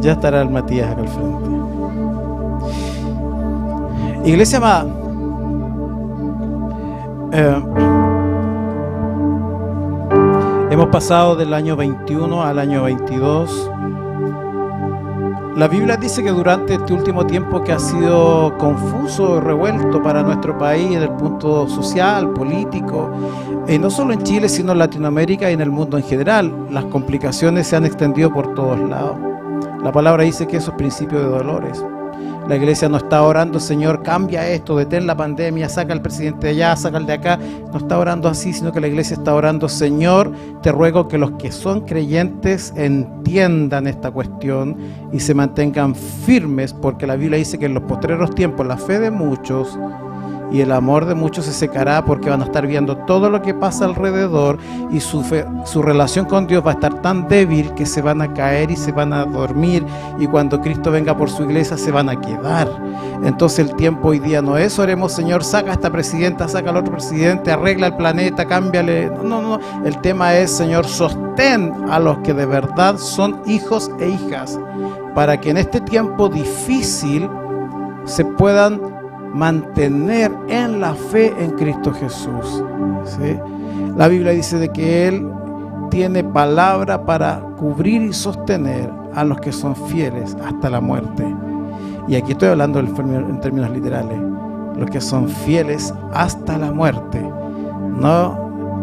Ya estará el Matías acá al frente. Iglesia amada, hemos pasado del año 21 al año 22. La Biblia dice que durante este último tiempo que ha sido confuso, revuelto para nuestro país desde el punto social, político, no solo en Chile, sino en Latinoamérica y en el mundo en general, las complicaciones se han extendido por todos lados. La palabra dice que eso es principio de dolores. La iglesia no está orando, Señor, cambia esto, detén la pandemia, saca al presidente de allá, saca al de acá. No está orando así, sino que la iglesia está orando, Señor, te ruego que los que son creyentes entiendan esta cuestión y se mantengan firmes, porque la Biblia dice que en los postreros tiempos la fe de muchos y el amor de muchos se secará, porque van a estar viendo todo lo que pasa alrededor y su relación con Dios va a estar tan débil que se van a caer y se van a dormir, y cuando Cristo venga por su iglesia se van a quedar. Entonces el tiempo hoy día no es oremos, Señor, saca a esta presidenta, saca al otro presidente, arregla el planeta, cámbiale. No. El tema es, Señor, sostén a los que de verdad son hijos e hijas, para que en este tiempo difícil se puedan mantener en la fe en Cristo Jesús, ¿sí? La Biblia dice de que Él tiene palabra para cubrir y sostener a los que son fieles hasta la muerte. Y aquí estoy hablando en términos literales, los que son fieles hasta la muerte. No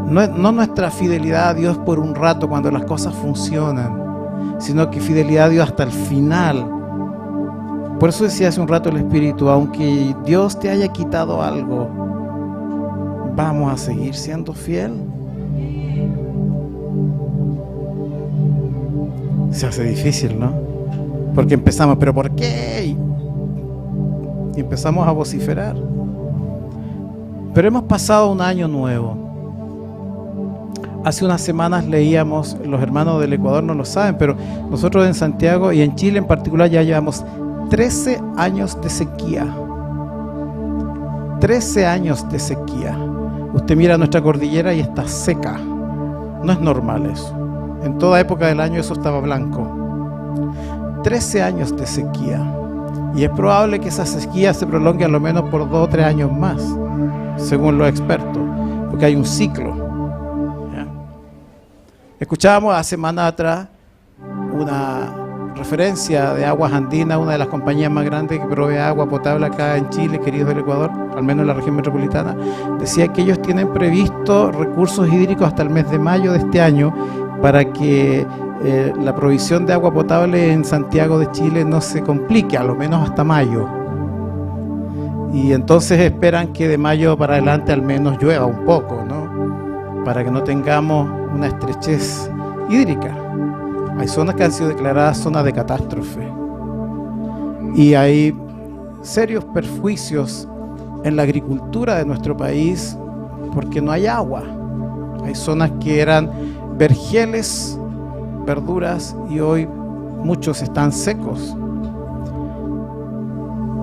nuestra fidelidad a Dios por un rato cuando las cosas funcionan, sino que fidelidad a Dios hasta el final. Por eso decía hace un rato el Espíritu, aunque Dios te haya quitado algo, ¿vamos a seguir siendo fiel? Se hace difícil, ¿no? Porque empezamos, ¿pero por qué? Y empezamos a vociferar. Pero hemos pasado un año nuevo. Hace unas semanas leíamos, los hermanos del Ecuador no lo saben, pero nosotros en Santiago y en Chile en particular ya llevamos 13 años de sequía. 13 años de sequía. Usted mira nuestra cordillera y está seca. No es normal eso. En toda época del año eso estaba blanco. 13 años de sequía. Y es probable que esa sequía se prolongue a lo menos por 2 o 3 años más, según los expertos, porque hay un ciclo. ¿Ya? Escuchábamos hace semanas atrás una referencia de Aguas Andinas, una de las compañías más grandes que provee agua potable acá en Chile, queridos del Ecuador, al menos en la región metropolitana. Decía que ellos tienen previsto recursos hídricos hasta el mes de mayo de este año para que la provisión de agua potable en Santiago de Chile no se complique, a lo menos hasta mayo. Y entonces esperan que de mayo para adelante al menos llueva un poco, ¿no? Para que no tengamos una estrechez hídrica. Hay zonas que han sido declaradas zonas de catástrofe y hay serios perjuicios en la agricultura de nuestro país porque no hay agua. Hay zonas que eran vergeles, verduras, y hoy muchos están secos.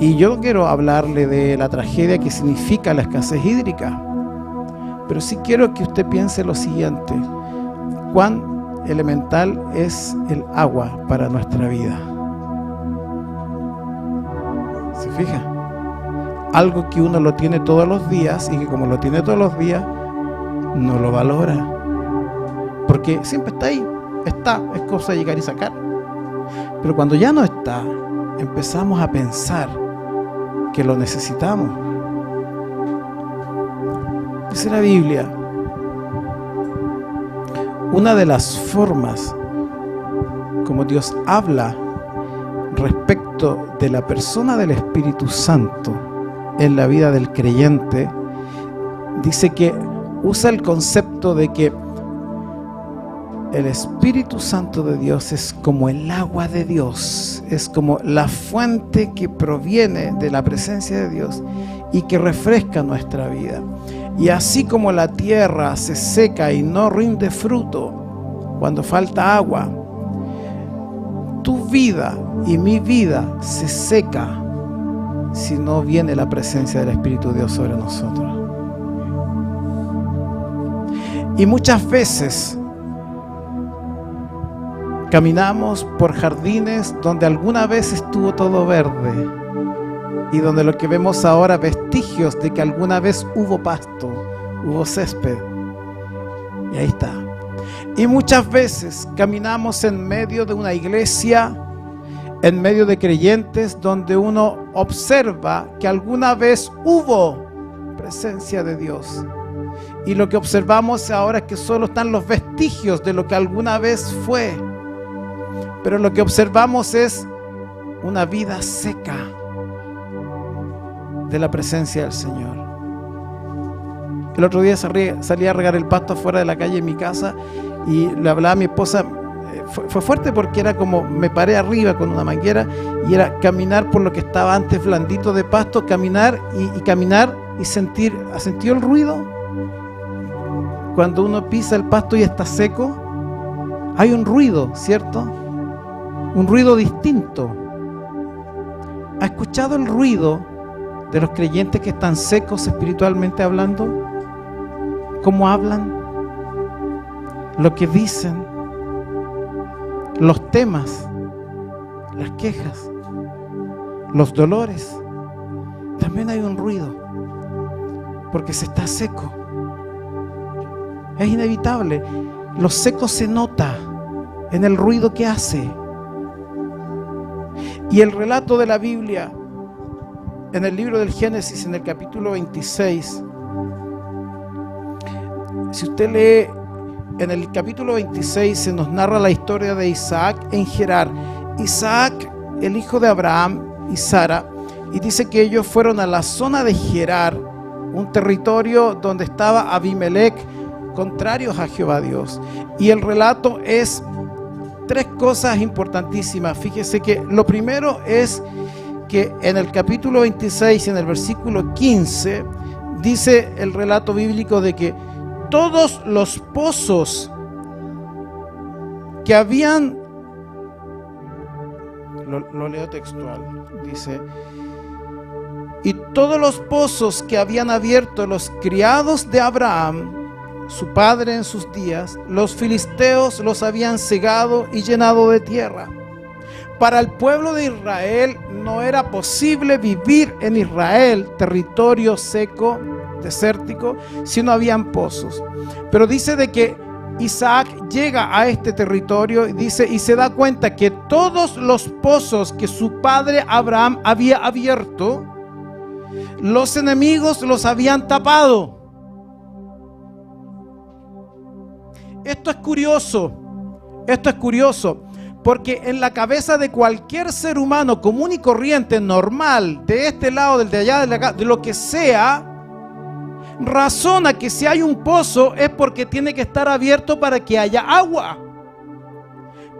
Y yo no quiero hablarle de la tragedia que significa la escasez hídrica, pero sí quiero que usted piense lo siguiente: ¿cuán elemental es el agua para nuestra vida? ¿Se fija? Algo que uno lo tiene todos los días y que como lo tiene todos los días no lo valora, porque siempre está ahí, es cosa de llegar y sacar. Pero cuando ya no está, empezamos a pensar que lo necesitamos. Dice la Biblia, una de las formas como Dios habla respecto de la persona del Espíritu Santo en la vida del creyente, dice que usa el concepto de que el Espíritu Santo de Dios es como el agua de Dios, es como la fuente que proviene de la presencia de Dios y que refresca nuestra vida. Y así como la tierra se seca y no rinde fruto cuando falta agua, tu vida y mi vida se seca si no viene la presencia del Espíritu de Dios sobre nosotros. Y muchas veces Caminamos por jardines donde alguna vez estuvo todo verde y donde lo que vemos ahora vestigios de que alguna vez hubo pasto, hubo césped. Y ahí está. Y muchas veces caminamos en medio de una iglesia, en medio de creyentes, donde uno observa que alguna vez hubo presencia de Dios. Y lo que observamos ahora es que solo están los vestigios de lo que alguna vez fue. Pero lo que observamos es una vida seca de la presencia del Señor. El otro día salí a regar el pasto afuera de la calle en mi casa y le hablaba a mi esposa. Fue fuerte porque era como, me paré arriba con una manguera y era caminar por lo que estaba antes blandito de pasto, caminar y caminar y sentir. ¿Has sentido el ruido? Cuando uno pisa el pasto y está seco, hay un ruido, ¿cierto? Un ruido distinto. ¿Ha escuchado el ruido de los creyentes que están secos espiritualmente hablando? ¿Cómo hablan? Lo que dicen, los temas, las quejas, los dolores. También hay un ruido, porque se está seco. Es inevitable. Lo seco se nota en el ruido que hace. Y el relato de la Biblia, en el libro del Génesis, en el capítulo 26, si usted lee, en el capítulo 26 se nos narra la historia de Isaac en Gerar. Isaac, el hijo de Abraham y Sara, y dice que ellos fueron a la zona de Gerar, un territorio donde estaba Abimelech, contrarios a Jehová Dios. Y el relato es tres cosas importantísimas. Fíjese que lo primero es que en el capítulo 26, en el versículo 15, dice el relato bíblico de que todos los pozos que habían, lo leo textual, dice, y todos los pozos que habían abierto los criados de Abraham, su padre en sus días, los filisteos los habían cegado y llenado de tierra. Para el pueblo de Israel no era posible vivir en Israel, territorio seco, desértico, si no habían pozos. Pero dice de que Isaac llega a este territorio y dice, y se da cuenta que todos los pozos que su padre Abraham había abierto, los enemigos los habían tapado. Esto es curioso, porque en la cabeza de cualquier ser humano común y corriente, normal, de este lado, del de allá, de lo que sea, razona que si hay un pozo es porque tiene que estar abierto para que haya agua.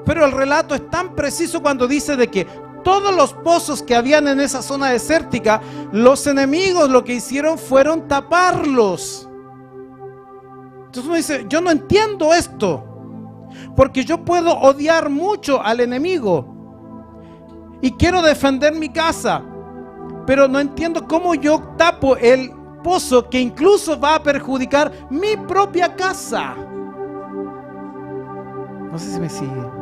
Pero el relato es tan preciso cuando dice de que todos los pozos que habían en esa zona desértica, los enemigos lo que hicieron fueron taparlos. Entonces uno dice, yo no entiendo esto, porque yo puedo odiar mucho al enemigo y quiero defender mi casa, pero no entiendo cómo yo tapo el pozo que incluso va a perjudicar mi propia casa. No sé si me sigue.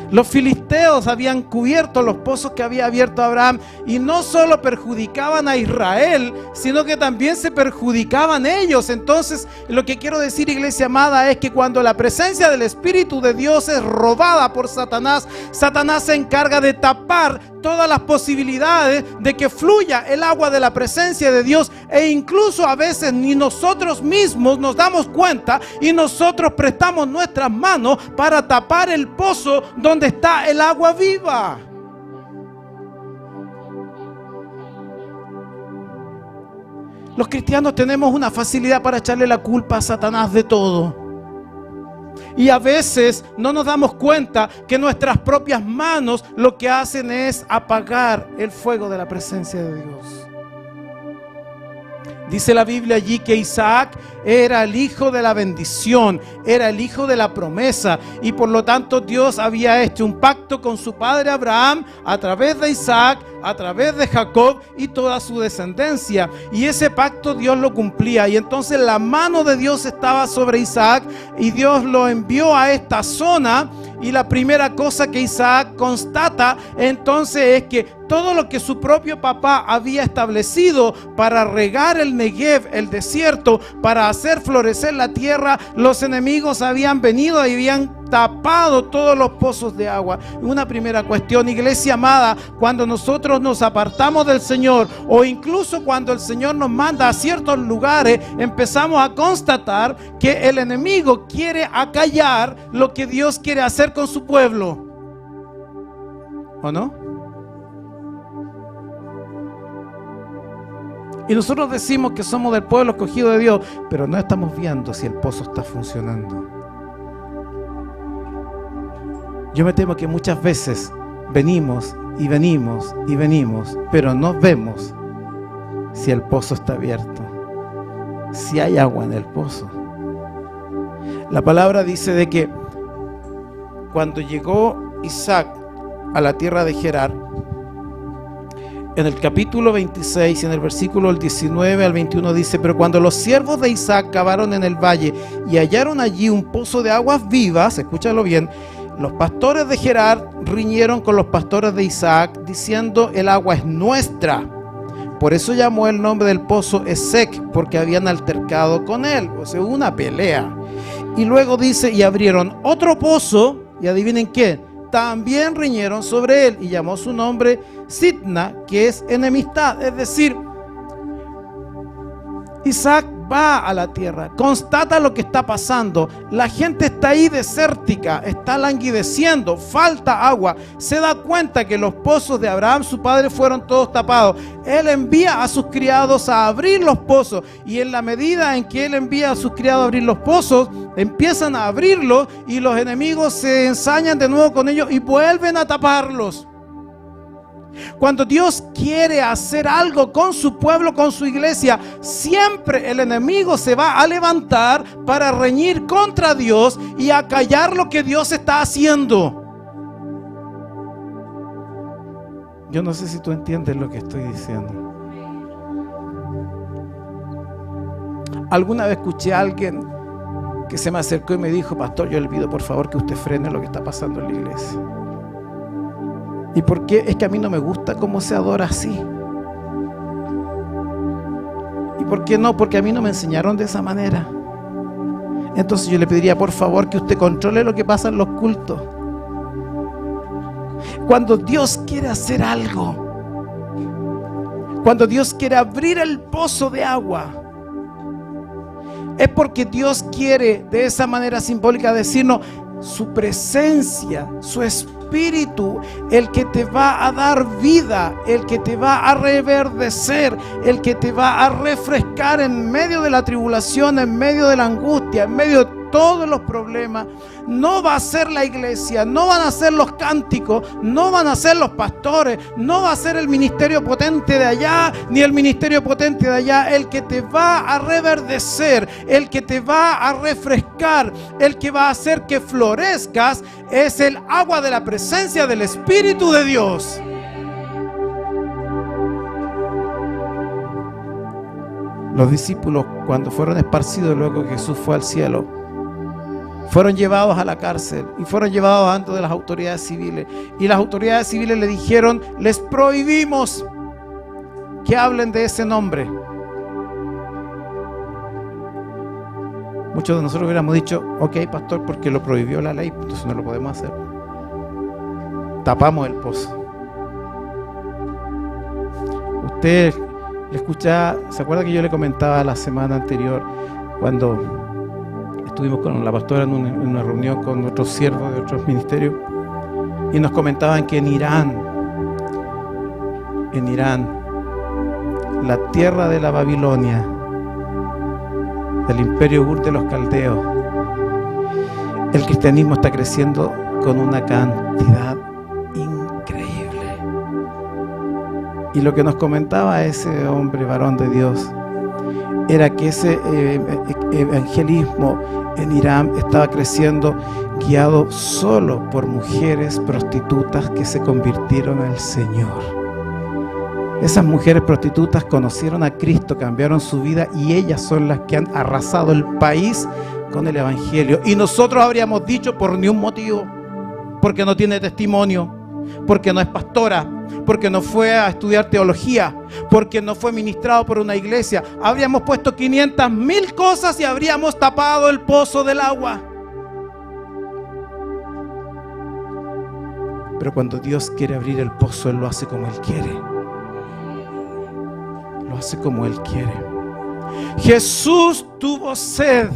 Los filisteos habían cubierto los pozos que había abierto Abraham y no solo perjudicaban a Israel, sino que también se perjudicaban ellos. Entonces, lo que quiero decir, iglesia amada, es que cuando la presencia del Espíritu de Dios es robada por Satanás, Satanás se encarga de tapar todas las posibilidades de que fluya el agua de la presencia de Dios, e incluso a veces ni nosotros mismos nos damos cuenta y nosotros prestamos nuestras manos para tapar el pozo donde está el agua viva. Los cristianos tenemos una facilidad para echarle la culpa a Satanás de todo. Y a veces no nos damos cuenta que nuestras propias manos lo que hacen es apagar el fuego de la presencia de Dios. Dice la Biblia allí que Isaac era el hijo de la bendición, era el hijo de la promesa, y por lo tanto Dios había hecho un pacto con su padre Abraham a través de Isaac a través de Jacob y toda su descendencia. Y ese pacto Dios lo cumplía. Y entonces la mano de Dios estaba sobre Isaac y Dios lo envió a esta zona. Y la primera cosa que Isaac constata entonces es que todo lo que su propio papá había establecido para regar el Negev, el desierto, para hacer florecer la tierra, los enemigos habían venido y habían tapado todos los pozos de agua. Una primera cuestión, iglesia amada, cuando nosotros nos apartamos del Señor o incluso cuando el Señor nos manda a ciertos lugares, empezamos a constatar que el enemigo quiere acallar lo que Dios quiere hacer con su pueblo. ¿O no? Y nosotros decimos que somos del pueblo escogido de Dios, pero no estamos viendo si el pozo está funcionando. Yo me temo que muchas veces venimos, pero no vemos si el pozo está abierto, si hay agua en el pozo. La palabra dice de que cuando llegó Isaac a la tierra de Gerar, en el capítulo 26, en el versículo 19 al 21 dice: pero cuando los siervos de Isaac cavaron en el valle y hallaron allí un pozo de aguas vivas, escúchalo bien, los pastores de Gerar riñeron con los pastores de Isaac, diciendo: el agua es nuestra. Por eso llamó el nombre del pozo Esek, porque habían altercado con él. O sea, una pelea. Y luego dice: y abrieron otro pozo, y adivinen qué, también riñeron sobre él, y llamó su nombre Sitna, que es enemistad. Es decir, Isaac va a la tierra, constata lo que está pasando, la gente está ahí desértica, está languideciendo, falta agua, se da cuenta que los pozos de Abraham, su padre, fueron todos tapados. Él envía a sus criados a abrir los pozos, y en la medida en que él envía a sus criados a abrir los pozos, empiezan a abrirlos y los enemigos se ensañan de nuevo con ellos y vuelven a taparlos. Cuando Dios quiere hacer algo con su pueblo, con su iglesia, siempre el enemigo se va a levantar para reñir contra Dios y acallar lo que Dios está haciendo. Yo no sé si tú entiendes lo que estoy diciendo. Alguna vez escuché a alguien que se me acercó y me dijo: pastor, yo le pido por favor que usted frene lo que está pasando en la iglesia. ¿Y por qué? Es que a mí no me gusta cómo se adora así. ¿Y por qué no? Porque a mí no me enseñaron de esa manera. Entonces yo le pediría por favor que usted controle lo que pasa en los cultos. Cuando Dios quiere hacer algo, cuando Dios quiere abrir el pozo de agua, es porque Dios quiere de esa manera simbólica decirnos: su presencia, su espíritu, el que te va a dar vida, el que te va a reverdecer, el que te va a refrescar en medio de la tribulación, en medio de la angustia, en medio de todos los problemas. No va a ser la iglesia, no van a ser los cánticos, no van a ser los pastores, no va a ser el ministerio potente de allá, ni el ministerio potente de allá. El que te va a reverdecer, el que te va a refrescar, el que va a hacer que florezcas, es el agua de la presencia del Espíritu de Dios. Los discípulos, cuando fueron esparcidos luego que Jesús fue al cielo, fueron llevados a la cárcel y fueron llevados ante de las autoridades civiles. Y las autoridades civiles le dijeron: les prohibimos que hablen de ese nombre. Muchos de nosotros hubiéramos dicho: ok, pastor, porque lo prohibió la ley, entonces no lo podemos hacer. Tapamos el pozo. Usted le escucha, ¿se acuerda que yo le comentaba la semana anterior cuando estuvimos con la pastora en una reunión con otros siervos de otros ministerios, y nos comentaban que en Irán, la tierra de la Babilonia, del imperio Ur de los caldeos, el cristianismo está creciendo con una cantidad increíble? Y lo que nos comentaba ese hombre, varón de Dios, era que ese evangelismo en Irán estaba creciendo guiado solo por mujeres prostitutas que se convirtieron al Señor. Esas mujeres prostitutas conocieron a Cristo, cambiaron su vida y ellas son las que han arrasado el país con el Evangelio. Y nosotros habríamos dicho por ni un motivo, porque no tiene testimonio, porque no es pastora, porque no fue a estudiar teología, porque no fue ministrado por una iglesia. Habríamos puesto 500.000 cosas y habríamos tapado el pozo del agua. Pero cuando Dios quiere abrir el pozo, Él lo hace como Él quiere. Lo hace como Él quiere. Jesús tuvo sed.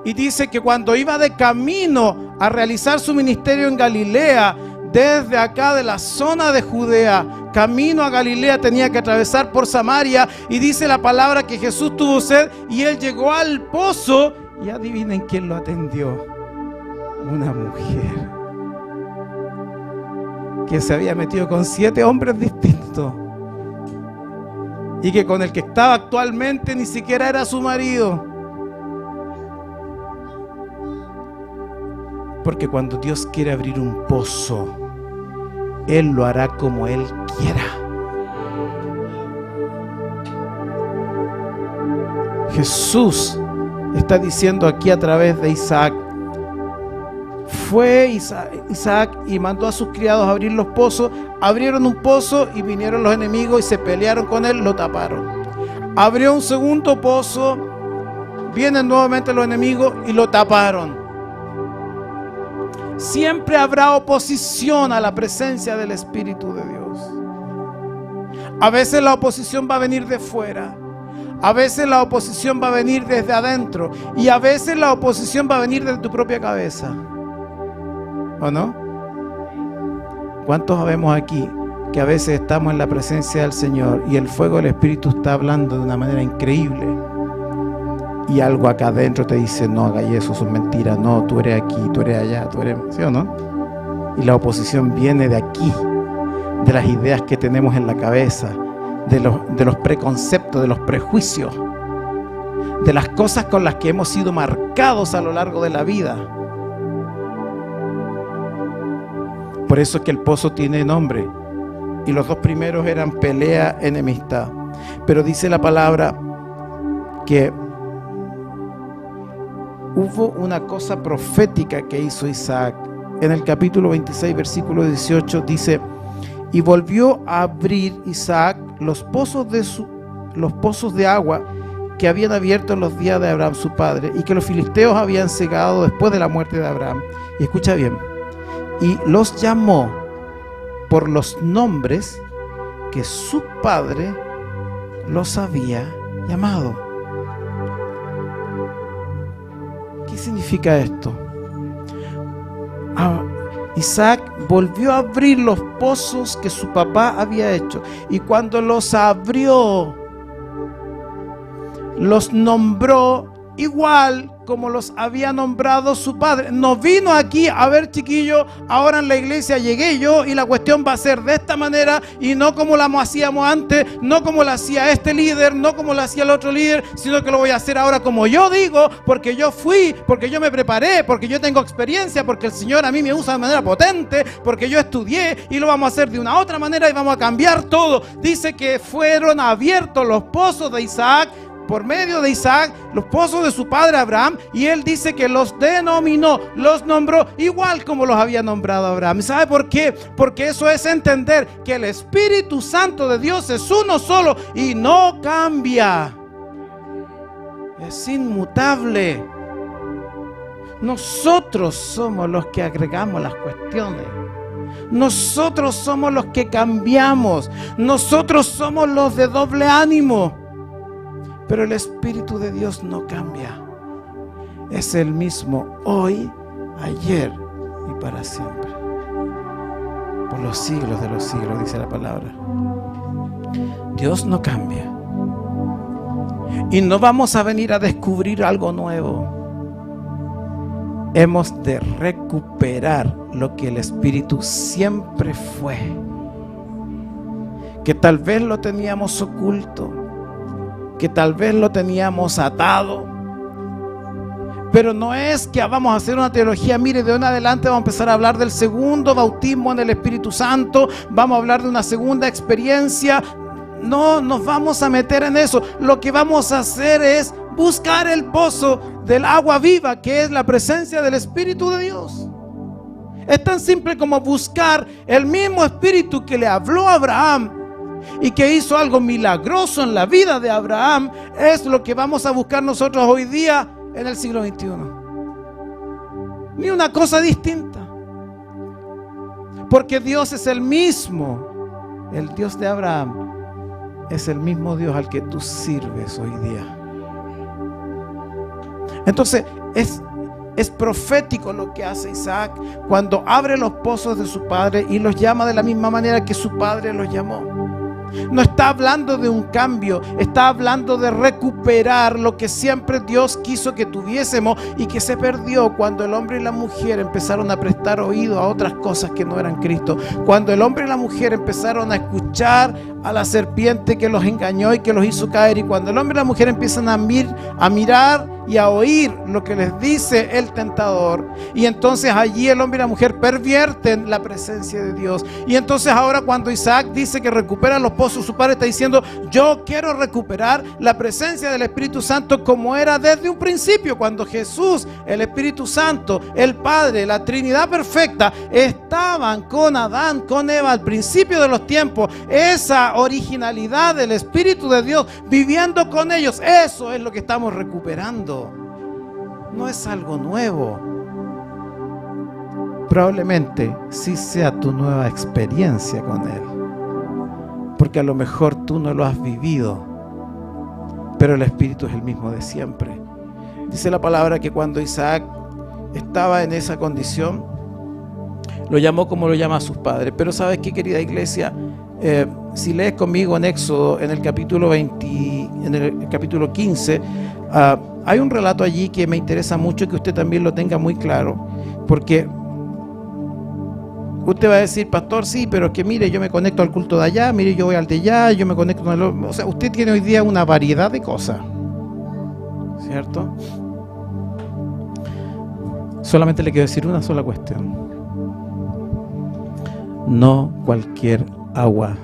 Y dice que cuando iba de camino a realizar su ministerio en Galilea, desde acá de la zona de Judea, camino a Galilea, tenía que atravesar por Samaria. Y dice la palabra que Jesús tuvo sed y Él llegó al pozo. Y adivinen quién lo atendió. Una mujer que se había metido con 7 hombres distintos y que con el que estaba actualmente ni siquiera era su marido. Porque cuando Dios quiere abrir un pozo, Él lo hará como Él quiera. Jesús está diciendo aquí a través de Isaac. Fue Isaac y mandó a sus criados a abrir los pozos. Abrieron un pozo y vinieron los enemigos y se pelearon con él, lo taparon. Abrió un segundo pozo, vienen nuevamente los enemigos y lo taparon. Siempre habrá oposición a la presencia del Espíritu de Dios. A veces la oposición va a venir de fuera. A veces la oposición va a venir desde adentro. Y a veces la oposición va a venir desde tu propia cabeza. ¿O no? ¿Cuántos sabemos aquí que a veces estamos en la presencia del Señor y el fuego del Espíritu está hablando de una manera increíble? Y algo acá adentro te dice, no hagas eso, son mentiras, no, tú eres aquí, tú eres allá, tú eres... ¿Sí o no? Y la oposición viene de aquí, de las ideas que tenemos en la cabeza, de los preconceptos, de los prejuicios, de las cosas con las que hemos sido marcados a lo largo de la vida. Por eso es que el pozo tiene nombre. Y los 2 primeros eran pelea, enemistad. Pero dice la palabra que hubo una cosa profética que hizo Isaac. En el capítulo 26, versículo 18 dice: y volvió a abrir Isaac los pozos de agua que habían abierto en los días de Abraham su padre, y que los filisteos habían cegado después de la muerte de Abraham. Y escucha bien, y los llamó por los nombres que su padre los había llamado. ¿Qué significa esto? Isaac volvió a abrir los pozos que su papá había hecho, y cuando los abrió, los nombró igual como los había nombrado su padre. No vino aquí a ver, chiquillo, ahora en la iglesia llegué yo y la cuestión va a ser de esta manera y no como la hacíamos antes, no como la hacía este líder, no como la hacía el otro líder, sino que lo voy a hacer ahora como yo digo, porque yo fui, porque yo me preparé, porque yo tengo experiencia, porque el Señor a mí me usa de manera potente, porque yo estudié, y lo vamos a hacer de una otra manera y vamos a cambiar todo. Dice que fueron abiertos los pozos de Isaac, por medio de Isaac, los pozos de su padre Abraham, y él dice que los denominó, los nombró igual como los había nombrado Abraham. ¿Sabe por qué? Porque eso es entender que el Espíritu Santo de Dios es uno solo y no cambia. Es inmutable. Nosotros somos los que agregamos las cuestiones. Nosotros somos los que cambiamos. Nosotros somos los de doble ánimo. Pero el Espíritu de Dios no cambia. Es el mismo hoy, ayer y para siempre. Por los siglos de los siglos, dice la palabra. Dios no cambia. Y no vamos a venir a descubrir algo nuevo. Hemos de recuperar lo que el Espíritu siempre fue. Que tal vez lo teníamos oculto, que tal vez lo teníamos atado, Pero no es que vamos a hacer una teología, mire, de hoy en adelante vamos a empezar a hablar del segundo bautismo en el Espíritu Santo, vamos a hablar de una segunda experiencia. No nos vamos a meter en eso. Lo que vamos a hacer es buscar el pozo del agua viva, que es la presencia del Espíritu de Dios. Es tan simple como buscar el mismo Espíritu que le habló a Abraham y que hizo algo milagroso en la vida de Abraham. Es lo que vamos a buscar nosotros hoy día en el siglo XXI. Ni una cosa distinta. Porque Dios es el mismo. El Dios de Abraham es el mismo Dios al que tú sirves hoy día. Entonces es profético lo que hace Isaac cuando abre los pozos de su padre y los llama de la misma manera que su padre los llamó. No está hablando de un cambio, está hablando de recuperar lo que siempre Dios quiso que tuviésemos y que se perdió cuando el hombre y la mujer empezaron a prestar oído a otras cosas que no eran Cristo. Cuando el hombre y la mujer empezaron a escuchar a la serpiente que los engañó y que los hizo caer, y cuando el hombre y la mujer empiezan a mirar y a oír lo que les dice el tentador, y entonces allí el hombre y la mujer pervierten la presencia de Dios. Y entonces ahora cuando Isaac dice que recupera los pozos, su padre está diciendo: yo quiero recuperar la presencia del Espíritu Santo como era desde un principio, cuando Jesús, el Espíritu Santo, el Padre, la Trinidad perfecta estaban con Adán, con Eva al principio de los tiempos. Esa originalidad del Espíritu de Dios viviendo con ellos, eso es lo que estamos recuperando. No es algo nuevo. Probablemente sí sea tu nueva experiencia con Él, porque a lo mejor tú no lo has vivido, pero el Espíritu es el mismo de siempre. Dice la palabra que cuando Isaac estaba en esa condición, lo llamó como lo llama a sus padres. Pero ¿sabes qué, querida iglesia? Si lees conmigo en Éxodo, en el capítulo 15, hay un relato allí que me interesa mucho que usted también lo tenga muy claro, porque usted va a decir: pastor, sí, pero es que mire, yo me conecto al culto de allá, mire, yo voy al de allá, yo me conecto con el... O sea, usted tiene hoy día una variedad de cosas, ¿cierto? Solamente le quiero decir una sola cuestión: no cualquier agua,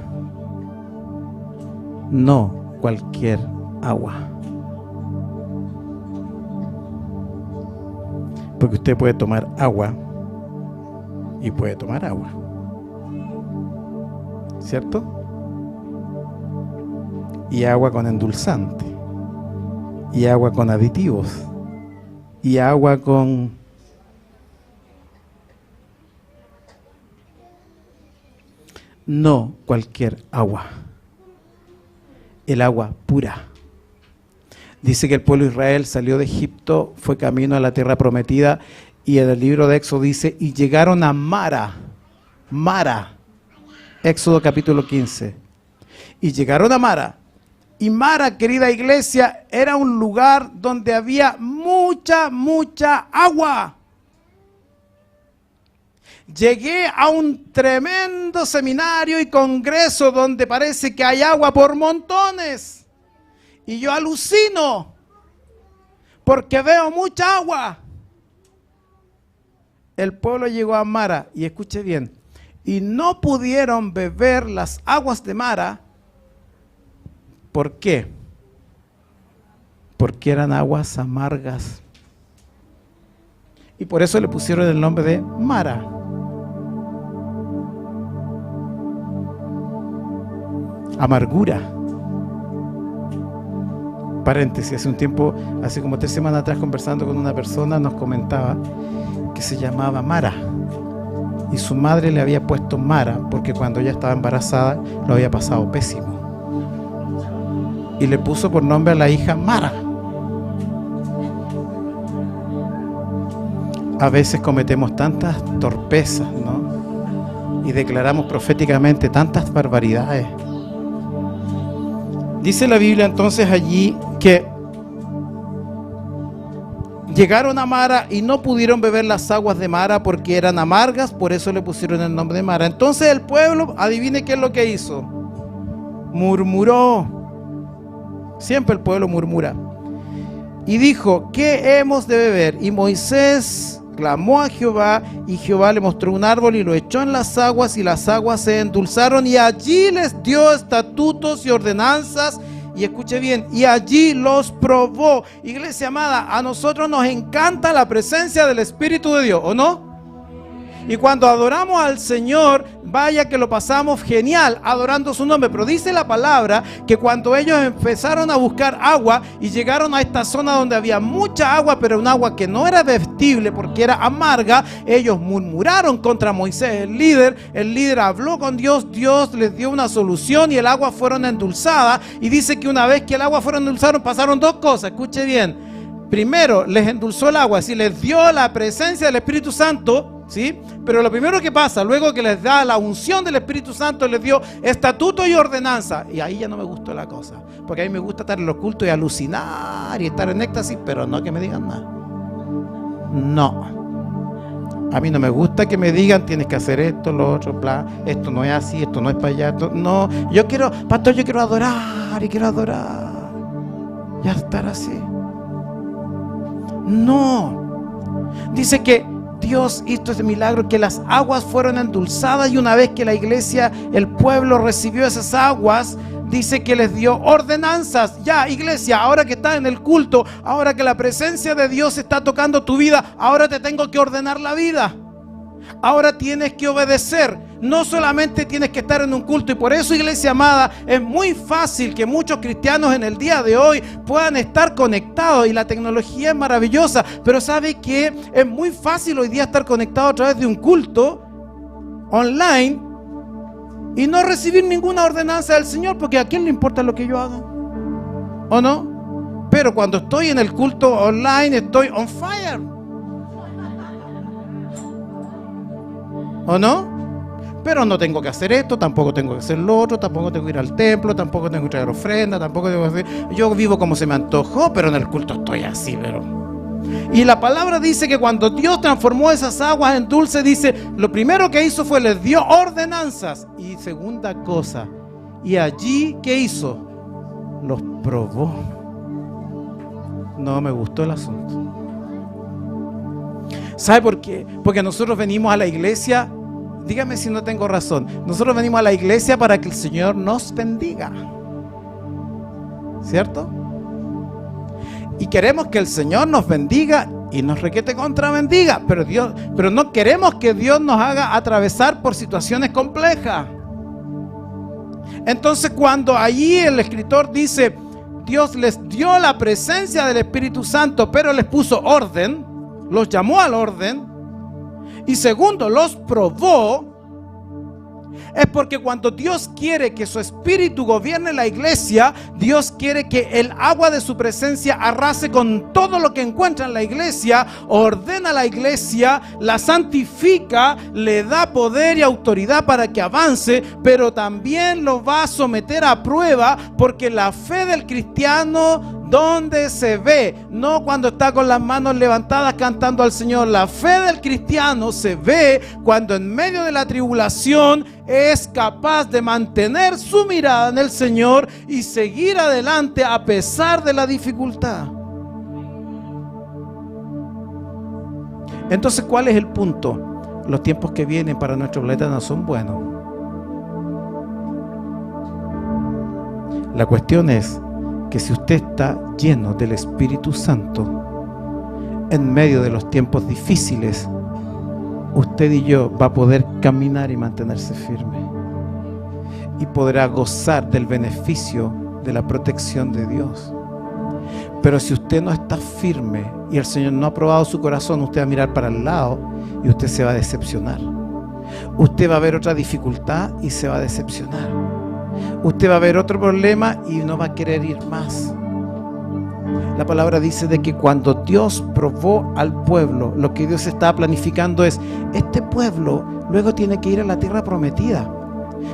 no cualquier agua. Porque usted puede tomar agua y puede tomar agua, ¿cierto? Y agua con endulzante, y agua con aditivos, y agua con... No cualquier agua, el agua pura. Dice que el pueblo de Israel salió de Egipto, fue camino a la tierra prometida, y en el libro de Éxodo dice: y llegaron a Mara, Éxodo capítulo 15, y llegaron a Mara. Y Mara, querida iglesia, era un lugar donde había mucha agua. Llegué a un tremendo seminario y congreso donde parece que hay agua por montones. Y yo alucino porque veo mucha agua. El pueblo llegó a Mara, y escuche bien, y no pudieron beber las aguas de Mara. ¿Por qué? Porque eran aguas amargas. Y por eso le pusieron el nombre de Mara. Amargura. Paréntesis, hace un tiempo, hace como 3 semanas atrás, conversando con una persona, nos comentaba que se llamaba Mara, y su madre le había puesto Mara porque cuando ella estaba embarazada lo había pasado pésimo, y le puso por nombre a la hija Mara. A veces cometemos tantas torpezas, ¿no? Y declaramos proféticamente tantas barbaridades. Dice la Biblia entonces allí que llegaron a Mara y no pudieron beber las aguas de Mara porque eran amargas, por eso le pusieron el nombre de Mara. Entonces el pueblo, adivine qué es lo que hizo: murmuró. Siempre el pueblo murmura. y dijo: ¿qué hemos de beber? Y Moisés clamó a Jehová, y Jehová le mostró un árbol y lo echó en las aguas, y las aguas se endulzaron, y allí les dio estatutos y ordenanzas. Y escuche bien, y allí los probó. Iglesia amada, a nosotros nos encanta la presencia del Espíritu de Dios, ¿o no? Y cuando adoramos al Señor, vaya que lo pasamos genial adorando su nombre. Pero dice la palabra que cuando ellos empezaron a buscar agua y llegaron a esta zona donde había mucha agua, pero un agua que no era bebestible porque era amarga, ellos murmuraron contra Moisés, el líder. El líder habló con Dios, Dios les dio una solución y el agua fueron endulzadas. Y dice que una vez que el agua fueron endulzadas, pasaron dos cosas. Escuche bien. Primero, les endulzó el agua, así les dio la presencia del Espíritu Santo. ¿Sí? Pero lo primero que pasa, luego que les da la unción del Espíritu Santo, les dio estatuto y ordenanza. Y ahí ya no me gustó la cosa, porque a mí me gusta estar en los cultos y alucinar y estar en éxtasis, pero no que me digan nada. No, a mí no me gusta que me digan: tienes que hacer esto, lo otro, bla, esto no es así, esto no es para allá, no. Yo quiero, pastor, yo quiero adorar y quiero adorar y estar así. No, dice que Dios hizo ese milagro, que las aguas fueron endulzadas, y una vez que la iglesia, el pueblo recibió esas aguas, dice que les dio ordenanzas. Ya, iglesia, ahora que estás en el culto, ahora que la presencia de Dios está tocando tu vida, ahora te tengo que ordenar la vida. Ahora tienes que obedecer. No solamente tienes que estar en un culto. Y por eso, iglesia amada, es muy fácil que muchos cristianos en el día de hoy puedan estar conectados, y la tecnología es maravillosa, pero ¿sabe qué? Es muy fácil hoy día estar conectado a través de un culto online y no recibir ninguna ordenanza del Señor, porque ¿a quién le importa lo que yo haga? ¿O no? Pero cuando estoy en el culto online, estoy on fire, ¿o no? Pero no tengo que hacer esto, tampoco tengo que hacer lo otro, tampoco tengo que ir al templo, tampoco tengo que traer ofrenda, tampoco tengo que hacer... Yo vivo como se me antojó, pero en el culto estoy así, pero... Y la palabra dice que cuando Dios transformó esas aguas en dulce, dice, lo primero que hizo fue les dio ordenanzas. Y segunda cosa, y allí, ¿qué hizo? Los probó. No me gustó el asunto. ¿Sabe por qué? Porque nosotros venimos a la iglesia, dígame si no tengo razón, nosotros venimos a la iglesia para que el Señor nos bendiga, ¿cierto? Y queremos que el Señor nos bendiga y nos requete contra bendiga, pero no queremos que Dios nos haga atravesar por situaciones complejas. Entonces, cuando allí el escritor dice, Dios les dio la presencia del Espíritu Santo, pero les puso orden, los llamó al orden, y segundo, los probó, es porque cuando Dios quiere que su Espíritu gobierne la iglesia, Dios quiere que el agua de su presencia arrase con todo lo que encuentra en la iglesia, ordena la iglesia, la santifica, le da poder y autoridad para que avance, pero también lo va a someter a prueba, porque la fe del cristiano, ¿dónde se ve? No cuando está con las manos levantadas cantando al Señor. La fe del cristiano se ve cuando en medio de la tribulación es capaz de mantener su mirada en el Señor y seguir adelante a pesar de la dificultad. Entonces, ¿cuál es el punto? Los tiempos que vienen para nuestro planeta no son buenos. La cuestión es que si usted está lleno del Espíritu Santo, en medio de los tiempos difíciles, usted y yo va a poder caminar y mantenerse firme, y podrá gozar del beneficio de la protección de Dios. Pero si usted no está firme y el Señor no ha probado su corazón, usted va a mirar para el lado y usted se va a decepcionar. Usted va a ver otra dificultad y se va a decepcionar. Usted va a ver otro problema y no va a querer ir más. La palabra dice de que cuando Dios probó al pueblo, lo que Dios estaba planificando es, este pueblo luego tiene que ir a la tierra prometida.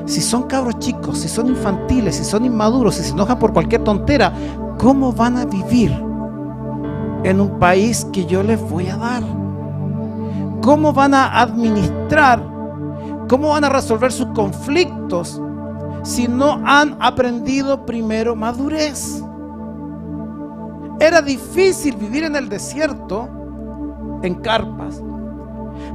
Si son cabros chicos, si son infantiles, si son inmaduros, si se enojan por cualquier tontera, ¿cómo van a vivir en un país que yo les voy a dar? ¿Cómo van a administrar? ¿Cómo van a resolver sus conflictos si no han aprendido primero madurez? Era difícil vivir en el desierto, en carpas.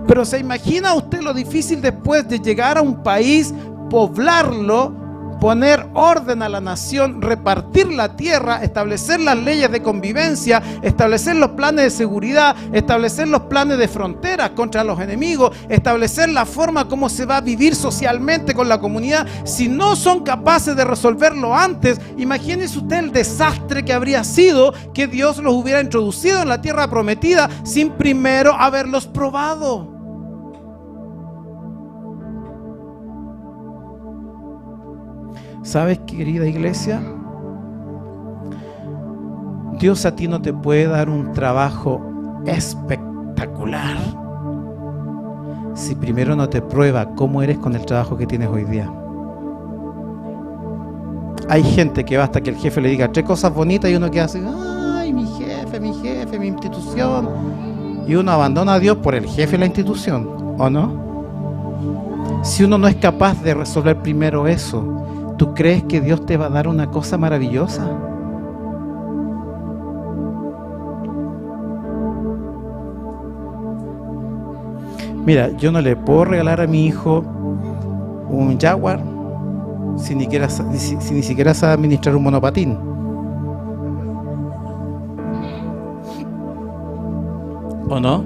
Pero ¿se imagina usted lo difícil después de llegar a un país, poblarlo, poner orden a la nación, repartir la tierra, establecer las leyes de convivencia, establecer los planes de seguridad, establecer los planes de frontera contra los enemigos, establecer la forma como se va a vivir socialmente con la comunidad? Si no son capaces de resolverlo antes, imagínese usted el desastre que habría sido que Dios los hubiera introducido en la tierra prometida sin primero haberlos probado. ¿Sabes, querida iglesia? Dios a ti no te puede dar un trabajo espectacular si primero no te prueba cómo eres con el trabajo que tienes hoy día. Hay gente que basta que el jefe le diga 3 cosas bonitas y uno queda así, ay, mi jefe, mi institución. Y uno abandona a Dios por el jefe y la institución, ¿o no? Si uno no es capaz de resolver primero eso, ¿tú crees que Dios te va a dar una cosa maravillosa? Mira, yo no le puedo regalar a mi hijo un Jaguar si ni siquiera sabe administrar un monopatín. ¿O no?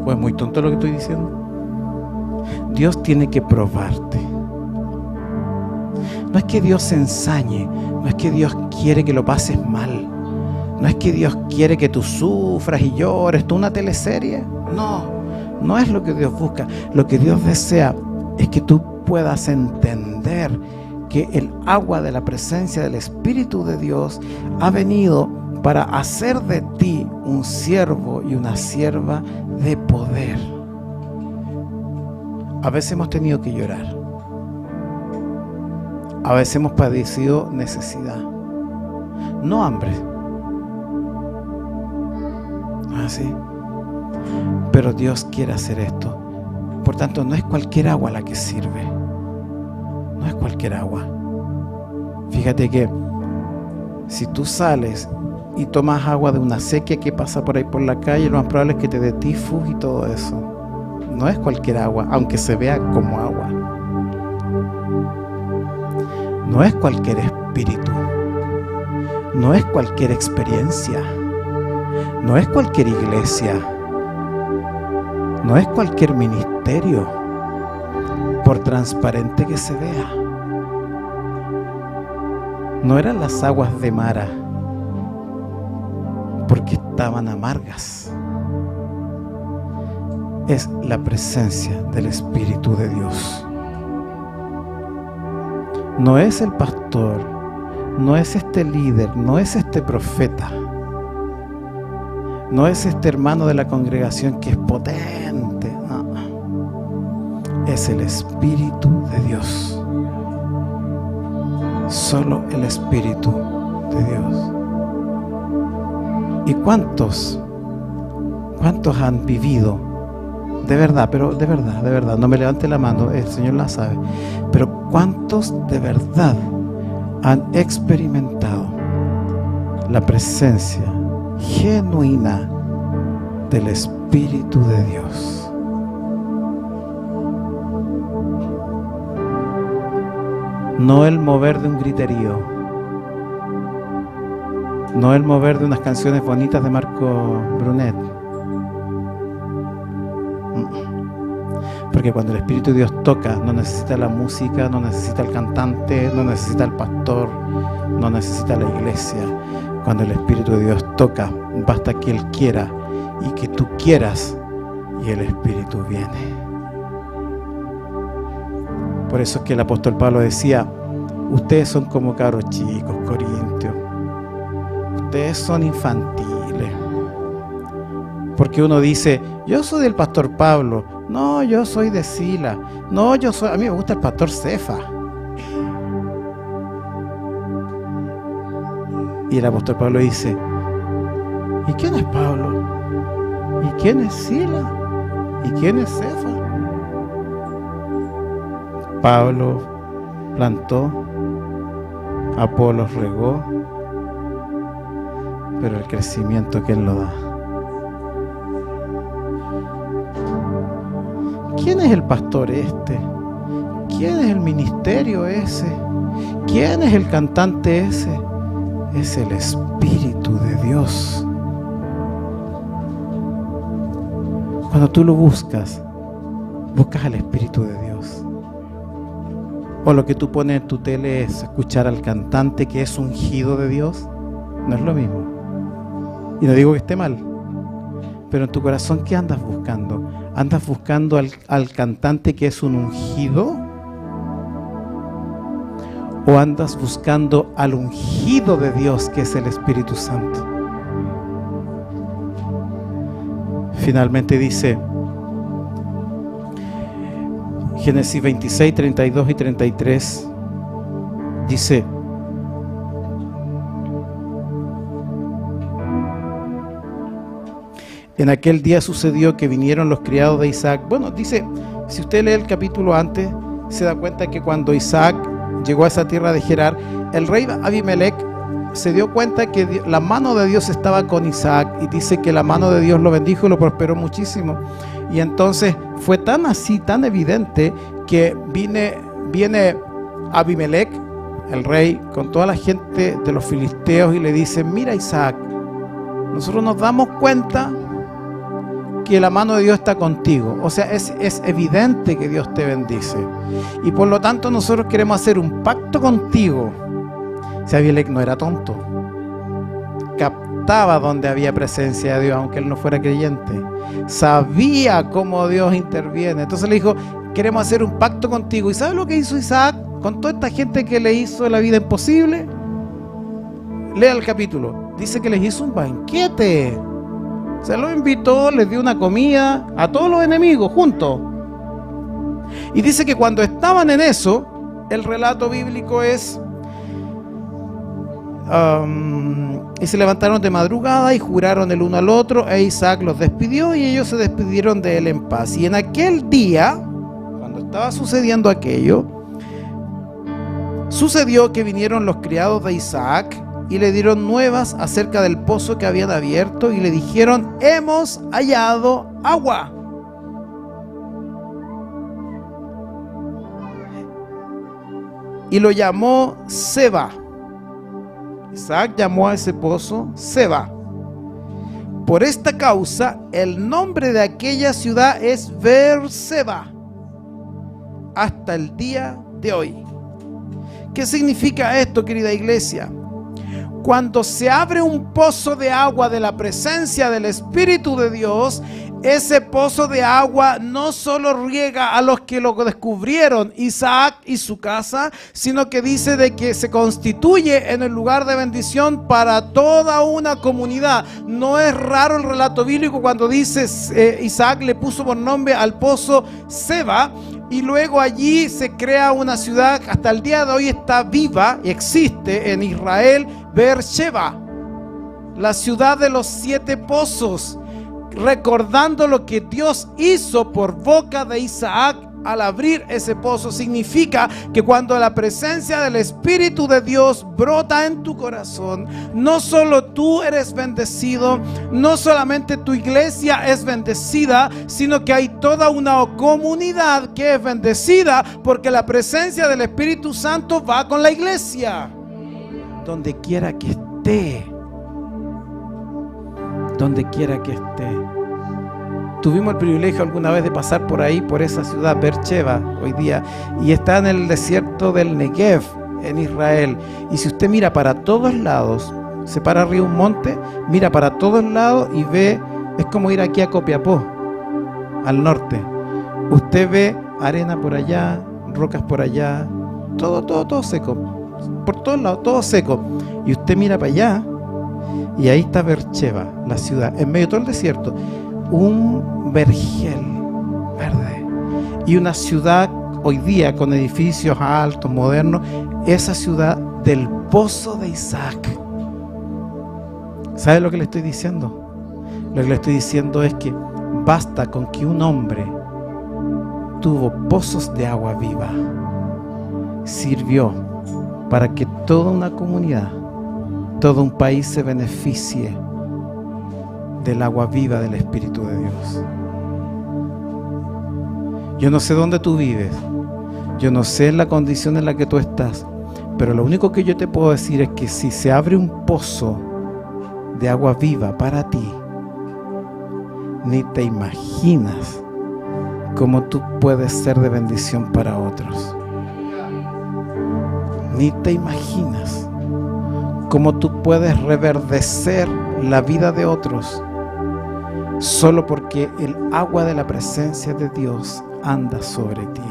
Pues muy tonto lo que estoy diciendo. Dios tiene que probarte. No es que Dios se ensañe, no es que Dios quiere que lo pases mal, no es que Dios quiere que tú sufras y llores, tú una teleserie. No, no es lo que Dios busca. Lo que Dios desea es que tú puedas entender que el agua de la presencia del Espíritu de Dios ha venido para hacer de ti un siervo y una sierva de poder. A veces hemos tenido que llorar. A veces hemos padecido necesidad, no hambre. ¿Así? Pero Dios quiere hacer esto. Por tanto, no es cualquier agua la que sirve. No es cualquier agua. Fíjate que si tú sales y tomas agua de una sequía que pasa por ahí por la calle, lo más probable es que te dé tifus y todo eso. No es cualquier agua, aunque se vea como agua. No es cualquier espíritu, no es cualquier experiencia, no es cualquier iglesia, no es cualquier ministerio, por transparente que se vea. No eran las aguas de Mara, porque estaban amargas. Es la presencia del Espíritu de Dios. No es el pastor, no es este líder, no es este profeta, no es este hermano de la congregación que es potente, no. Es el Espíritu de Dios. Solo el Espíritu de Dios. ¿Y cuántos han vivido? De verdad, pero de verdad, no me levante la mano, el Señor la sabe. Pero ¿cuántos de verdad han experimentado la presencia genuina del Espíritu de Dios? No el mover de un griterío, no el mover de unas canciones bonitas de Marco Brunet. Porque cuando el Espíritu de Dios toca, no necesita la música, no necesita el cantante, no necesita el pastor, no necesita la iglesia. Cuando el Espíritu de Dios toca, basta que Él quiera y que tú quieras, y el Espíritu viene. Por eso es que el apóstol Pablo decía: ustedes son como cabros chicos, corintios, ustedes son infantiles. Porque uno dice: yo soy del pastor Pablo, no, yo soy de Sila, no, a mí me gusta el pastor Cefa. Y el apóstol Pablo dice: ¿y quién es Pablo? ¿Y quién es Sila? ¿Y quién es Cefa? Pablo plantó, Apolos regó, pero el crecimiento ¿quién lo da? ¿Quién es el pastor este? ¿Quién es el ministerio ese? ¿Quién es el cantante ese? Es el Espíritu de Dios. Cuando tú lo buscas al Espíritu de Dios. O lo que tú pones en tu tele es escuchar al cantante que es ungido de Dios. No es lo mismo. Y no digo que esté mal, pero en tu corazón, ¿qué andas buscando? ¿Andas buscando al cantante que es un ungido? ¿O andas buscando al ungido de Dios, que es el Espíritu Santo? Finalmente dice Génesis 26, 32 y 33, dice: en aquel día sucedió que vinieron los criados de Isaac. Bueno, dice, si usted lee el capítulo antes, se da cuenta que cuando Isaac llegó a esa tierra de Gerar, el rey Abimelech se dio cuenta que la mano de Dios estaba con Isaac, y dice que la mano de Dios lo bendijo y lo prosperó muchísimo. Y entonces fue tan así, tan evidente, que viene Abimelech, el rey, con toda la gente de los filisteos, y le dice: mira, Isaac, nosotros nos damos cuenta que la mano de Dios está contigo. O sea, es evidente que Dios te bendice, y por lo tanto nosotros queremos hacer un pacto contigo. O sea, Abimelech no era tonto, captaba donde había presencia de Dios, aunque él no fuera creyente, sabía cómo Dios interviene. Entonces le dijo: queremos hacer un pacto contigo. ¿Y sabes lo que hizo Isaac con toda esta gente que le hizo la vida imposible? Lea el capítulo, dice que les hizo un banquete. Se los invitó, les dio una comida a todos los enemigos juntos. Y dice que cuando estaban en eso, el relato bíblico es: y se levantaron de madrugada y juraron el uno al otro, e Isaac los despidió y ellos se despidieron de él en paz. Y en aquel día, cuando estaba sucediendo aquello, sucedió que vinieron los criados de Isaac y le dieron nuevas acerca del pozo que habían abierto, y le dijeron: hemos hallado agua. Y lo llamó Seba. Isaac llamó a ese pozo Seba. Por esta causa, el nombre de aquella ciudad es Beerseba hasta el día de hoy. ¿Qué significa esto, querida iglesia? Cuando se abre un pozo de agua de la presencia del Espíritu de Dios, ese pozo de agua no solo riega a los que lo descubrieron, Isaac y su casa, sino que dice de que se constituye en el lugar de bendición para toda una comunidad. No es raro el relato bíblico cuando dice Isaac le puso por nombre al pozo Seba, y luego allí se crea una ciudad, hasta el día de hoy está viva y existe en Israel, Beersheba, la ciudad de los 7 pozos, recordando lo que Dios hizo por boca de Isaac al abrir ese pozo. Significa que cuando la presencia del Espíritu de Dios brota en tu corazón, no solo tú eres bendecido, no solamente tu iglesia es bendecida, sino que hay toda una comunidad que es bendecida, porque la presencia del Espíritu Santo va con la iglesia donde quiera que esté. Donde quiera que esté. Tuvimos el privilegio alguna vez de pasar por ahí, por esa ciudad, Beersheba, hoy día, y está en el desierto del Negev, en Israel. Y si usted mira para todos lados, se para arriba un monte, mira para todos lados y ve, es como ir aquí a Copiapó, al norte. Usted ve arena por allá, rocas por allá, todo seco, por todos lados, todo seco. Y usted mira para allá, y ahí está Beersheba, la ciudad, en medio de todo el desierto, un vergel verde, y una ciudad hoy día con edificios altos, modernos, esa ciudad del pozo de Isaac. ¿Sabe lo que le estoy diciendo? Lo que le estoy diciendo es que basta con que un hombre tuvo pozos de agua viva, sirvió para que toda una comunidad todo un país se beneficie del agua viva del Espíritu de Dios. Yo no sé dónde tú vives, yo no sé la condición en la que tú estás, pero lo único que yo te puedo decir es que si se abre un pozo de agua viva para ti, ni te imaginas cómo tú puedes ser de bendición para otros. Ni te imaginas cómo tú puedes reverdecer la vida de otros solo porque el agua de la presencia de Dios anda sobre ti.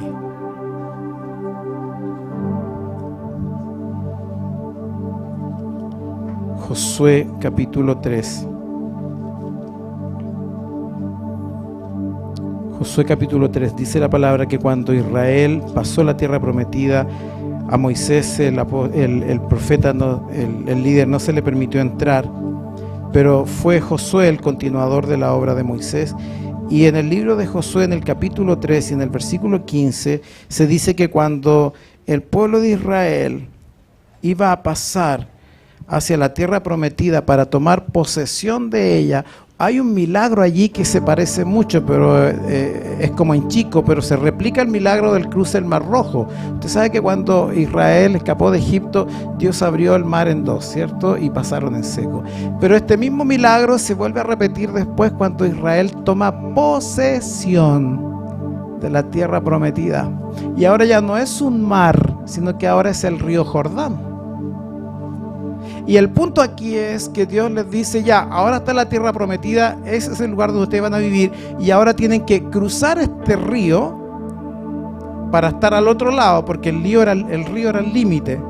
Josué capítulo 3. Josué capítulo 3 dice la palabra que cuando Israel pasó la tierra prometida, a Moisés, el profeta, el líder, no se le permitió entrar, pero fue Josué el continuador de la obra de Moisés. Y en el libro de Josué, en el capítulo 3 y en el versículo 15, se dice que cuando el pueblo de Israel iba a pasar hacia la tierra prometida para tomar posesión de ella, hay un milagro allí que se parece mucho, pero es como en chico, pero se replica el milagro del cruce del Mar Rojo. Usted sabe que cuando Israel escapó de Egipto, Dios abrió el mar en dos, ¿cierto? Y pasaron en seco. Pero este mismo milagro se vuelve a repetir después cuando Israel toma posesión de la tierra prometida. Y ahora ya no es un mar, sino que ahora es el río Jordán. Y el punto aquí es que Dios les dice: ya, ahora está la tierra prometida, ese es el lugar donde ustedes van a vivir, y ahora tienen que cruzar este río para estar al otro lado, porque el río era el límite.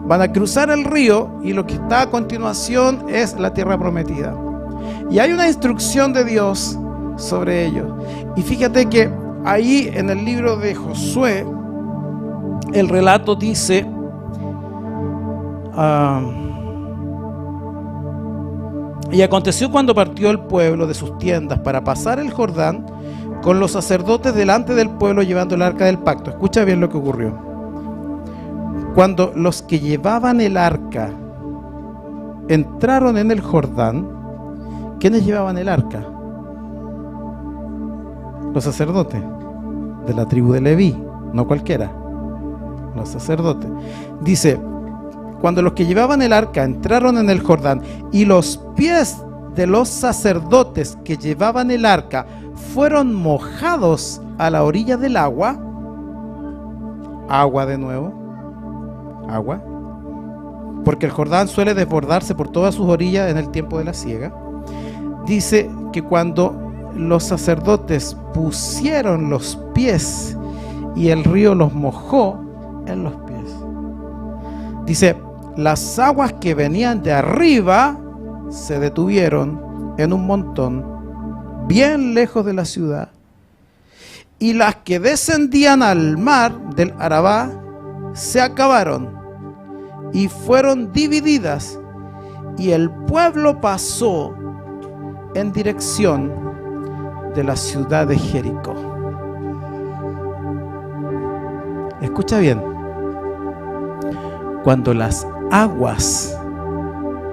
Van a cruzar el río y lo que está a continuación es la tierra prometida. Y hay una instrucción de Dios sobre ello. Y fíjate que ahí en el libro de Josué, el relato dice... y aconteció cuando partió el pueblo de sus tiendas para pasar el Jordán, con los sacerdotes delante del pueblo llevando el arca del pacto. Escucha bien lo que ocurrió. Cuando los que llevaban el arca entraron en el Jordán, ¿quiénes llevaban el arca? Los sacerdotes de la tribu de Leví, no cualquiera, los sacerdotes. Dice: cuando los que llevaban el arca entraron en el Jordán y los pies de los sacerdotes que llevaban el arca fueron mojados a la orilla del agua, agua de nuevo, agua, porque el Jordán suele desbordarse por todas sus orillas en el tiempo de la siega. Dice que cuando los sacerdotes pusieron los pies y el río los mojó en los pies, dice: las aguas que venían de arriba se detuvieron en un montón bien lejos de la ciudad, y las que descendían al mar del Arabá se acabaron y fueron divididas, y el pueblo pasó en dirección de la ciudad de Jericó. Escucha bien. Cuando las aguas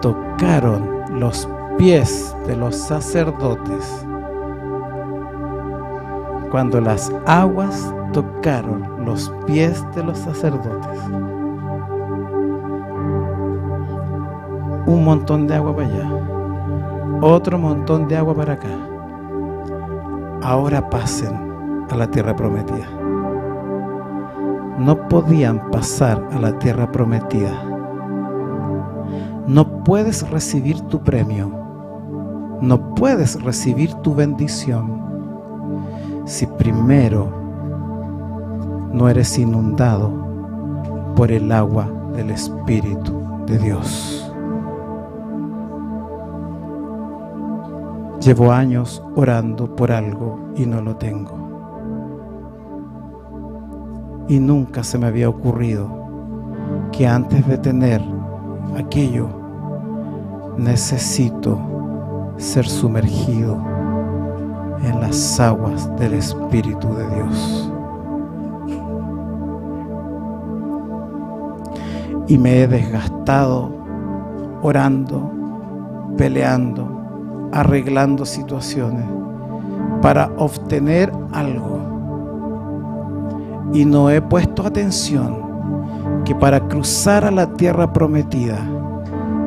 tocaron los pies de los sacerdotes, cuando las aguas tocaron los pies de los sacerdotes, un montón de agua para allá, otro montón de agua para acá. Ahora pasen a la tierra prometida. No podían pasar a la tierra prometida. No puedes recibir tu premio, no puedes recibir tu bendición si primero no eres inundado por el agua del Espíritu de Dios. Llevo años orando por algo y no lo tengo. Y nunca se me había ocurrido que antes de tener aquello necesito ser sumergido en las aguas del Espíritu de Dios. Y me he desgastado orando, peleando, arreglando situaciones para obtener algo. Y no he puesto atención que para cruzar a la tierra prometida,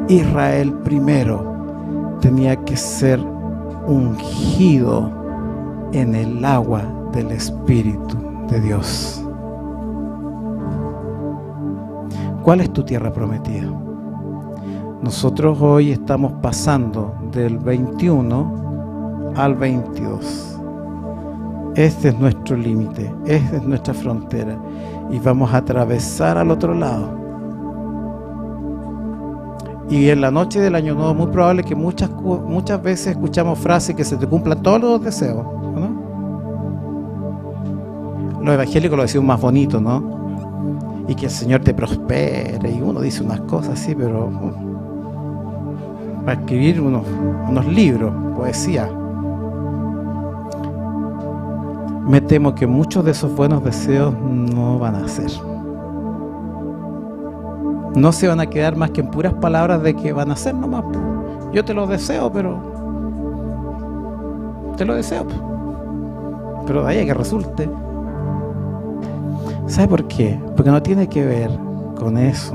Israel primero tenía que ser ungido en el agua del Espíritu de Dios. ¿Cuál es tu tierra prometida? Nosotros hoy estamos pasando del 21 al 22. Este es nuestro límite, esta es nuestra frontera, y vamos a atravesar al otro lado. Y en la noche del Año Nuevo, muy probable que muchas veces escuchamos frases que se te cumplan todos los deseos, ¿no? Los evangélicos lo decían más bonito, ¿no? Y que el Señor te prospere, y uno dice unas cosas así, pero para escribir unos libros, poesía. Me temo que muchos de esos buenos deseos no van a ser. No se van a quedar más que en puras palabras de que van a ser nomás. Yo te lo deseo, pero te lo deseo. Pero de ahí a que resulte. ¿Sabe por qué? Porque no tiene que ver con eso.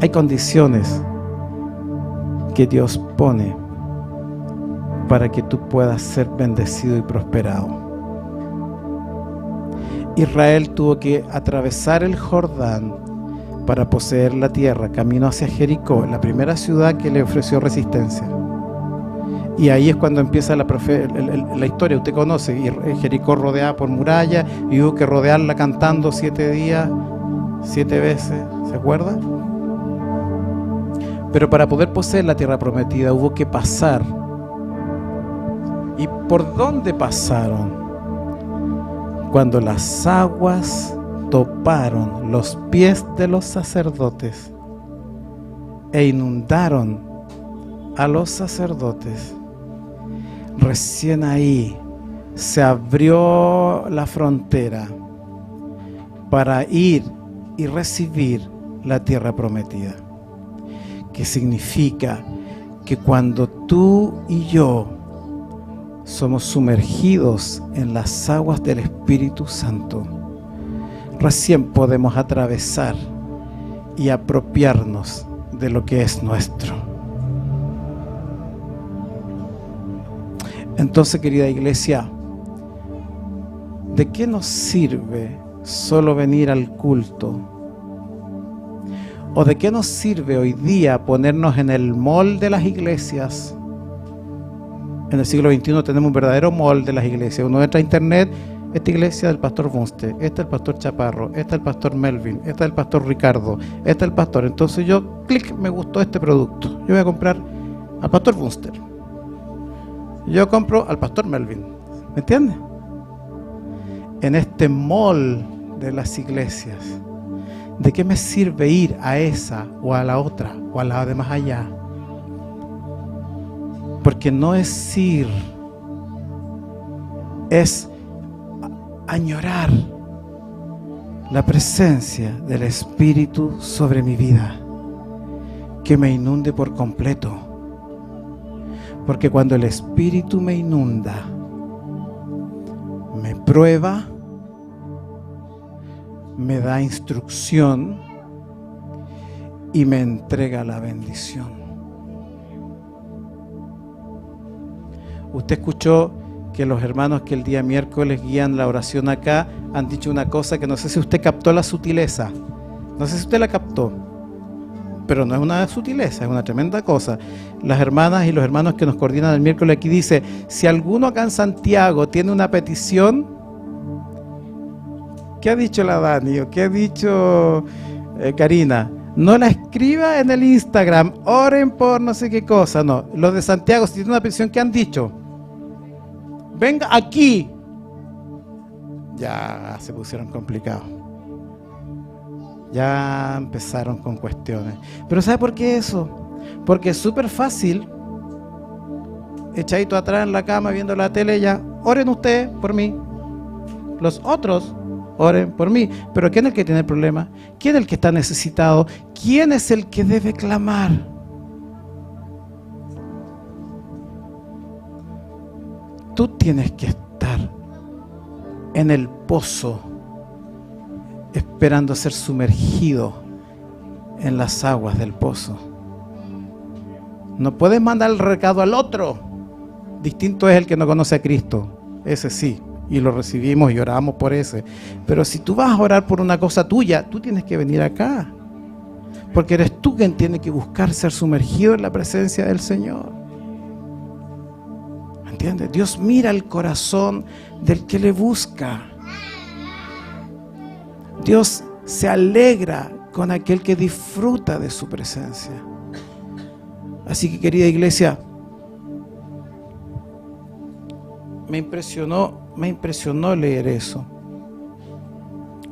Hay condiciones que Dios pone para que tú puedas ser bendecido y prosperado. Israel tuvo que atravesar el Jordán para poseer la tierra, camino hacia Jericó, la primera ciudad que le ofreció resistencia. Y ahí es cuando empieza la historia. Usted conoce, y Jericó rodeada por muralla, y hubo que rodearla cantando 7 días, 7 veces, ¿se acuerda? Pero para poder poseer la tierra prometida hubo que pasar. ¿Y por dónde pasaron? Cuando las aguas toparon los pies de los sacerdotes e inundaron a los sacerdotes, recién ahí se abrió la frontera para ir y recibir la tierra prometida. Que significa que cuando tú y yo somos sumergidos en las aguas del Espíritu Santo, recién podemos atravesar y apropiarnos de lo que es nuestro. Entonces, querida iglesia, ¿de qué nos sirve solo venir al culto? ¿O de qué nos sirve hoy día ponernos en el mall de las iglesias? En el siglo XXI tenemos un verdadero mall de las iglesias. Uno entra a internet, esta iglesia del pastor Bunste, esta del pastor Chaparro, esta del pastor Melvin, esta del pastor Ricardo, esta del pastor. Entonces yo, clic, me gustó este producto. Yo voy a comprar al pastor Bunster. Yo compro al pastor Melvin. ¿Me entiendes? En este mall de las iglesias, ¿de qué me sirve ir a esa o a la otra o a la de más allá? Porque no es ir, es añorar la presencia del Espíritu sobre mi vida, que me inunde por completo. Porque cuando el Espíritu me inunda, me prueba, me da instrucción y me entrega la bendición. Usted escuchó que los hermanos que el día miércoles guían la oración acá han dicho una cosa que no sé si usted captó la sutileza. No sé si usted la captó, pero no es una sutileza, es una tremenda cosa. Las hermanas y los hermanos que nos coordinan el miércoles aquí dice, si alguno acá en Santiago tiene una petición, ¿qué ha dicho la Dani o qué ha dicho Karina? No la escriba en el Instagram, oren por no sé qué cosa, no. Los de Santiago, si tienen una petición, ¿qué han dicho? Venga aquí. Ya se pusieron complicados. Ya empezaron con cuestiones. Pero ¿sabe por qué eso? Porque es súper fácil, echadito atrás en la cama viendo la tele, ya, oren ustedes por mí. Los otros oren por mí. Pero ¿quién es el que tiene el problema? ¿Quién es el que está necesitado? ¿Quién es el que debe clamar? Tú tienes que estar en el pozo esperando ser sumergido en las aguas del pozo. No puedes mandar el recado al otro. Distinto es el que no conoce a Cristo. Ese sí, y lo recibimos y oramos por ese. Pero si tú vas a orar por una cosa tuya, tú tienes que venir acá, porque eres tú quien tiene que buscar ser sumergido en la presencia del Señor. ¿Entiendes? Dios mira el corazón del que le busca. Dios se alegra con aquel que disfruta de su presencia. Así que, querida iglesia, me impresionó leer eso.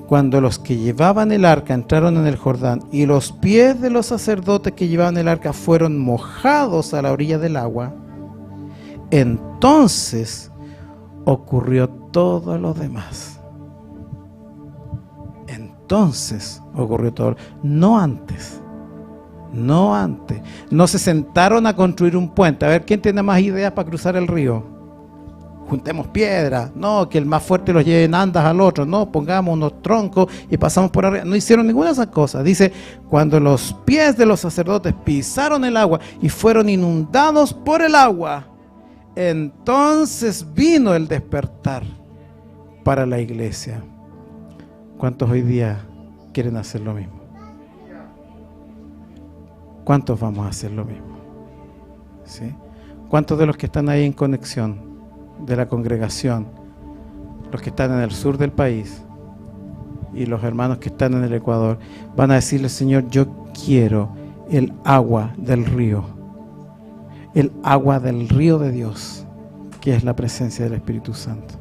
Cuando los que llevaban el arca entraron en el Jordán y los pies de los sacerdotes que llevaban el arca fueron mojados a la orilla del agua, entonces ocurrió todo lo demás. Entonces ocurrió todo. No antes. No antes. No se sentaron a construir un puente. A ver, ¿quién tiene más ideas para cruzar el río? Juntemos piedras. No, que el más fuerte los lleve en andas al otro. No, pongamos unos troncos y pasamos por arriba. No hicieron ninguna de esas cosas. Dice, cuando los pies de los sacerdotes pisaron el agua y fueron inundados por el agua, entonces vino el despertar para la iglesia. ¿Cuántos hoy día quieren hacer lo mismo? ¿Cuántos vamos a hacer lo mismo? ¿Sí? ¿Cuántos de los que están ahí en conexión de la congregación, los que están en el sur del país y los hermanos que están en el Ecuador, van a decirle, Señor, yo quiero el agua del río de Dios, que es la presencia del Espíritu Santo?